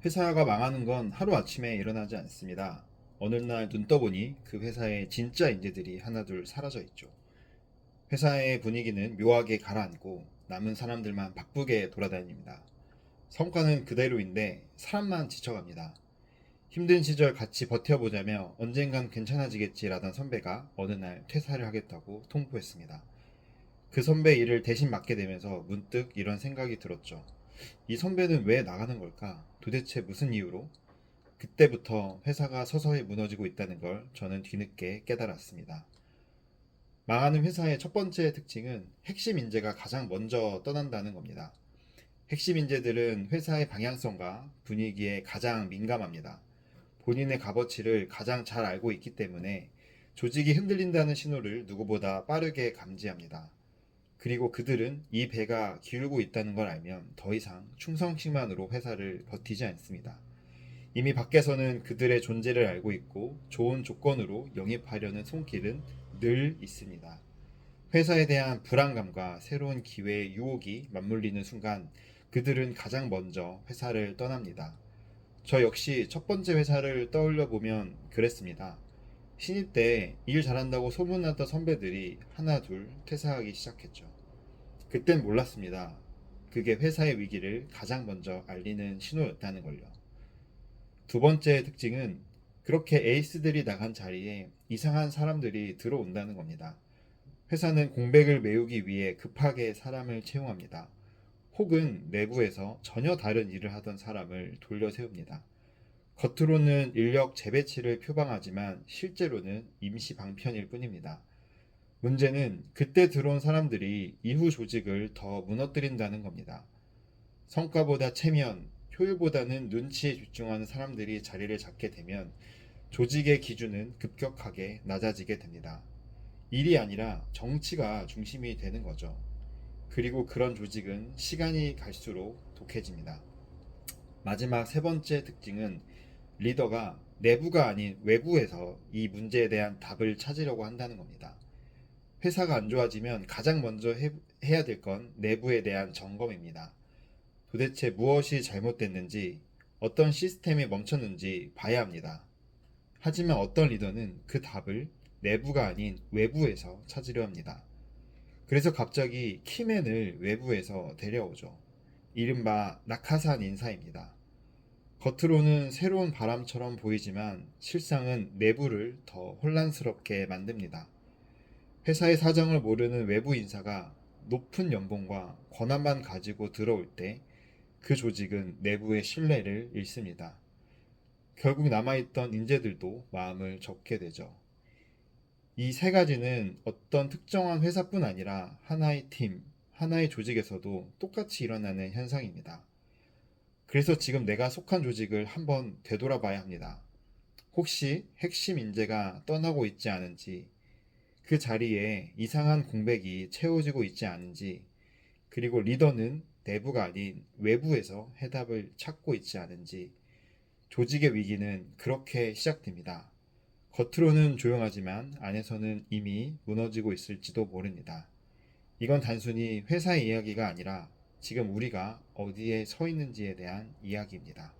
회사가 망하는 건 하루아침에 일어나지 않습니다. 어느 날 눈 떠보니 그 회사의 진짜 인재들이 하나둘 사라져 있죠. 회사의 분위기는 묘하게 가라앉고 남은 사람들만 바쁘게 돌아다닙니다. 성과는 그대로인데 사람만 지쳐갑니다. 힘든 시절 같이 버텨보자며 언젠간 괜찮아지겠지라던 선배가 어느 날 퇴사를 하겠다고 통보했습니다. 그 선배 일을 대신 맡게 되면서 문득 이런 생각이 들었죠. 이 선배는 왜 나가는 걸까? 도대체 무슨 이유로? 그때부터 회사가 서서히 무너지고 있다는 걸 저는 뒤늦게 깨달았습니다. 망하는 회사의 첫 번째 특징은 핵심 인재가 가장 먼저 떠난다는 겁니다. 핵심 인재들은 회사의 방향성과 분위기에 가장 민감합니다. 본인의 값어치를 가장 잘 알고 있기 때문에 조직이 흔들린다는 신호를 누구보다 빠르게 감지합니다. 그리고 그들은 이 배가 기울고 있다는 걸 알면 더 이상 충성심만으로 회사를 버티지 않습니다. 이미 밖에서는 그들의 존재를 알고 있고 좋은 조건으로 영입하려는 손길은 늘 있습니다. 회사에 대한 불안감과 새로운 기회의 유혹이 맞물리는 순간 그들은 가장 먼저 회사를 떠납니다. 저 역시 첫 번째 회사를 떠올려 보면 그랬습니다. 신입 때 일 잘한다고 소문났던 선배들이 하나 둘 퇴사하기 시작했죠. 그땐 몰랐습니다. 그게 회사의 위기를 가장 먼저 알리는 신호였다는 걸요. 두 번째 특징은 그렇게 에이스들이 나간 자리에 이상한 사람들이 들어온다는 겁니다. 회사는 공백을 메우기 위해 급하게 사람을 채용합니다. 혹은 내부에서 전혀 다른 일을 하던 사람을 돌려 세웁니다. 겉으로는 인력 재배치를 표방하지만 실제로는 임시 방편일 뿐입니다. 문제는 그때 들어온 사람들이 이후 조직을 더 무너뜨린다는 겁니다. 성과보다 체면, 효율보다는 눈치에 집중하는 사람들이 자리를 잡게 되면 조직의 기준은 급격하게 낮아지게 됩니다. 일이 아니라 정치가 중심이 되는 거죠. 그리고 그런 조직은 시간이 갈수록 독해집니다. 마지막 세 번째 특징은 리더가 내부가 아닌 외부에서 이 문제에 대한 답을 찾으려고 한다는 겁니다. 회사가 안 좋아지면 가장 먼저 해야 될 건 내부에 대한 점검입니다. 도대체 무엇이 잘못됐는지, 어떤 시스템이 멈췄는지 봐야 합니다. 하지만 어떤 리더는 그 답을 내부가 아닌 외부에서 찾으려 합니다. 그래서 갑자기 키맨을 외부에서 데려오죠. 이른바 낙하산 인사입니다. 겉으로는 새로운 바람처럼 보이지만 실상은 내부를 더 혼란스럽게 만듭니다. 회사의 사정을 모르는 외부 인사가 높은 연봉과 권한만 가지고 들어올 때 그 조직은 내부의 신뢰를 잃습니다. 결국 남아있던 인재들도 마음을 접게 되죠. 이 세 가지는 어떤 특정한 회사뿐 아니라 하나의 팀, 하나의 조직에서도 똑같이 일어나는 현상입니다. 그래서 지금 내가 속한 조직을 한번 되돌아봐야 합니다. 혹시 핵심 인재가 떠나고 있지 않은지, 그 자리에 이상한 공백이 채워지고 있지 않은지, 그리고 리더는 내부가 아닌 외부에서 해답을 찾고 있지 않은지, 조직의 위기는 그렇게 시작됩니다. 겉으로는 조용하지만 안에서는 이미 무너지고 있을지도 모릅니다. 이건 단순히 회사의 이야기가 아니라 지금 우리가 어디에 서 있는지에 대한 이야기입니다.